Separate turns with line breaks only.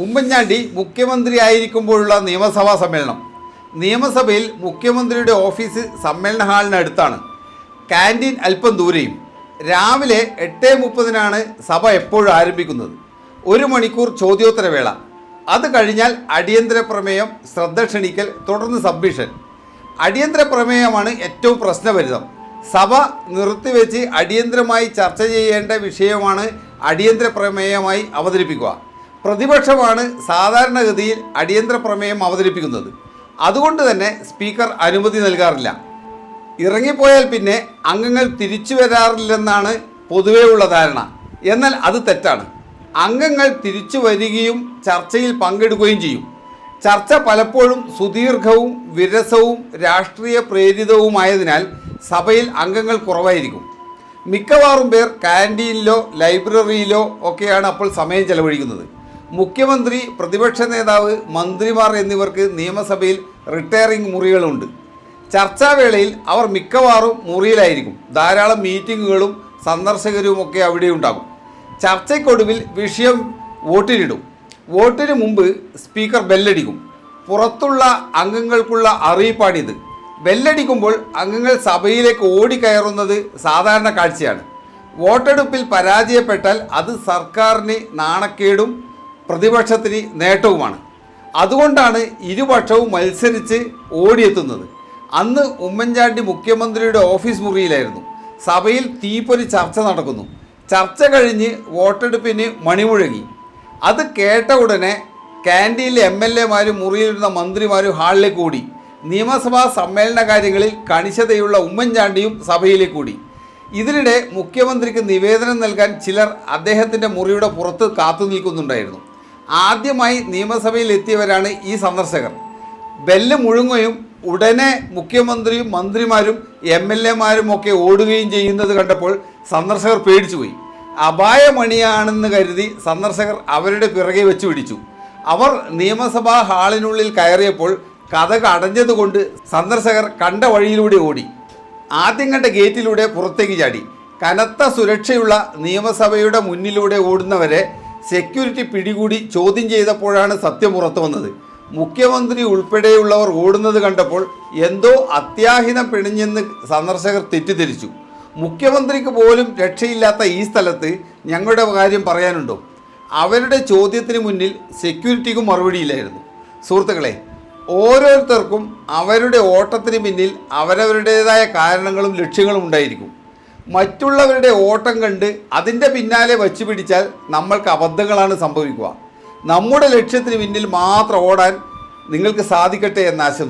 ഉമ്മൻചാണ്ടി മുഖ്യമന്ത്രിയായിരിക്കുമ്പോഴുള്ള നിയമസഭാ സമ്മേളനം. നിയമസഭയിൽ മുഖ്യമന്ത്രിയുടെ ഓഫീസ് സമ്മേളന ഹാളിനടുത്താണ്. ക്യാൻറ്റീൻ അല്പം ദൂരെയും. രാവിലെ 8:30 സഭ എപ്പോഴും ആരംഭിക്കുന്നത്. 1 മണിക്കൂർ ചോദ്യോത്തരവേള. അത് കഴിഞ്ഞാൽ അടിയന്തര പ്രമേയം, ശ്രദ്ധ ക്ഷണിക്കൽ, തുടർന്ന് സബ്മിഷൻ. അടിയന്തര പ്രമേയമാണ് ഏറ്റവും പ്രശ്നഭരിതം. സഭ നിർത്തിവെച്ച് അടിയന്തരമായി ചർച്ച ചെയ്യേണ്ട വിഷയമാണ് അടിയന്തര പ്രമേയമായി അവതരിപ്പിക്കുക. പ്രതിപക്ഷമാണ് സാധാരണഗതിയിൽ അടിയന്തര പ്രമേയം അവതരിപ്പിക്കുന്നത്. അതുകൊണ്ട് തന്നെ സ്പീക്കർ അനുമതി നൽകാറില്ല. ഇറങ്ങിപ്പോയാൽ പിന്നെ അംഗങ്ങൾ തിരിച്ചു വരാറില്ലെന്നാണ് പൊതുവേ ഉള്ള ധാരണ. എന്നാൽ അത് തെറ്റാണ്. അംഗങ്ങൾ തിരിച്ചു വരികയും ചർച്ചയിൽ പങ്കെടുക്കുകയും ചെയ്യും. ചർച്ച പലപ്പോഴും സുദീർഘവും വിരസവും രാഷ്ട്രീയ പ്രേരിതവുമായതിനാൽ സഭയിൽ അംഗങ്ങൾ കുറവായിരിക്കും. മിക്കവാറും പേർ ക്യാൻറ്റീനിലോ ലൈബ്രറിയിലോ ഒക്കെയാണ് അപ്പോൾ സമയം ചെലവഴിക്കുന്നത്. മുഖ്യമന്ത്രി, പ്രതിപക്ഷ നേതാവ്, മന്ത്രിമാർ എന്നിവർക്ക് നിയമസഭയിൽ റിട്ടയറിംഗ് മുറികളുണ്ട്. ചർച്ചാവേളയിൽ അവർ മിക്കവാറും മുറിയിലായിരിക്കും. ധാരാളം മീറ്റിങ്ങുകളും സന്ദർശകരുമൊക്കെ അവിടെ ഉണ്ടാകും. ചർച്ചയ്ക്കൊടുവിൽ വിഷയം വോട്ടിനിടും. വോട്ടിന് മുമ്പ് സ്പീക്കർ ബെല്ലടിക്കും. പുറത്തുള്ള അംഗങ്ങൾക്കുള്ള അറിയിപ്പാണിത്. ബെല്ലടിക്കുമ്പോൾ അംഗങ്ങൾ സഭയിലേക്ക് ഓടിക്കയറുന്നത് സാധാരണ കാഴ്ചയാണ്. വോട്ടെടുപ്പിൽ പരാജയപ്പെട്ടാൽ അത് സർക്കാരിന് നാണക്കേടും പ്രതിപക്ഷത്തിന് നേട്ടവുമാണ്. അതുകൊണ്ടാണ് ഇരുപക്ഷവും മത്സരിച്ച് ഓടിയെത്തുന്നത്. അന്ന് ഉമ്മൻചാണ്ടി മുഖ്യമന്ത്രിയുടെ ഓഫീസ് മുറിയിലായിരുന്നു. സഭയിൽ തീപ്പൊരി ചർച്ച നടക്കുന്നു. ചർച്ച കഴിഞ്ഞ് വോട്ടെടുപ്പിന് മണിമുഴങ്ങി. അത് കേട്ട ഉടനെ ക്യാൻറ്റീനിലെ MLA-മാരും മുറിയിലിരുന്ന മന്ത്രിമാരും ഹാളിലേക്ക് ഓടി. നിയമസഭാ സമ്മേളന കാര്യങ്ങളിൽ കണിശതയുള്ള ഉമ്മൻചാണ്ടിയും സഭയിലേക്ക് കൂടി. ഇതിനിടെ മുഖ്യമന്ത്രിക്ക് നിവേദനം നൽകാൻ ചിലർ അദ്ദേഹത്തിൻ്റെ മുറിയുടെ പുറത്ത് കാത്തു നിൽക്കുന്നുണ്ടായിരുന്നു. ആദ്യമായി നിയമസഭയിൽ എത്തിയവരാണ് ഈ സന്ദർശകർ. ബെല്ല് മുഴങ്ങുകയും ഉടനെ മുഖ്യമന്ത്രിയും മന്ത്രിമാരും MLA-മാരും ഒക്കെ ഓടുകയും ചെയ്യുന്നത് കണ്ടപ്പോൾ സന്ദർശകർ പേടിച്ചുപോയി. അപായമണിയാണെന്ന് കരുതി സന്ദർശകർ അവരുടെ പിറകെ വെച്ച് പിടിച്ചു. അവർ നിയമസഭാ ഹാളിനുള്ളിൽ കയറിയപ്പോൾ കതക് അടഞ്ഞതുകൊണ്ട് സന്ദർശകർ കണ്ട വഴിയിലൂടെ ഓടി. ആദ്യം കണ്ട ഗേറ്റിലൂടെ പുറത്തേക്ക് ചാടി. കനത്ത സുരക്ഷയുള്ള നിയമസഭയുടെ മുന്നിലൂടെ ഓടുന്നവരെ സെക്യൂരിറ്റി പിടികൂടി ചോദ്യം ചെയ്തപ്പോഴാണ് സത്യം പുറത്തു വന്നത്. മുഖ്യമന്ത്രി ഉൾപ്പെടെയുള്ളവർ ഓടുന്നത് കണ്ടപ്പോൾ എന്തോ അത്യാഹിതം പിണിഞ്ഞെന്ന് സന്ദർശകർ തെറ്റിദ്ധരിച്ചു. മുഖ്യമന്ത്രിക്ക് പോലും രക്ഷയില്ലാത്ത ഈ സ്ഥലത്ത് ഞങ്ങളുടെ കാര്യം പറയാനുണ്ടോ? അവരുടെ ചോദ്യത്തിന് മുന്നിൽ സെക്യൂരിറ്റിക്കും മറുപടിയില്ലായിരുന്നു. സുഹൃത്തുക്കളെ, ഓരോരുത്തർക്കും അവരുടെ ഓട്ടത്തിന് പിന്നിൽ അവരവരുടേതായ കാരണങ്ങളും ലക്ഷ്യങ്ങളും ഉണ്ടായിരിക്കും. മറ്റുള്ളവരുടെ ഓട്ടം കണ്ട് അതിൻ്റെ പിന്നാലെ വച്ചു പിടിച്ചാൽ നമ്മൾക്ക് അബദ്ധങ്ങളാണ് സംഭവിക്കുക. നമ്മുടെ ലക്ഷ്യത്തിന് പിന്നിൽ മാത്രം ഓടാൻ നിങ്ങൾക്ക് സാധിക്കട്ടെ എന്ന് ആശംസിക്കുന്നു.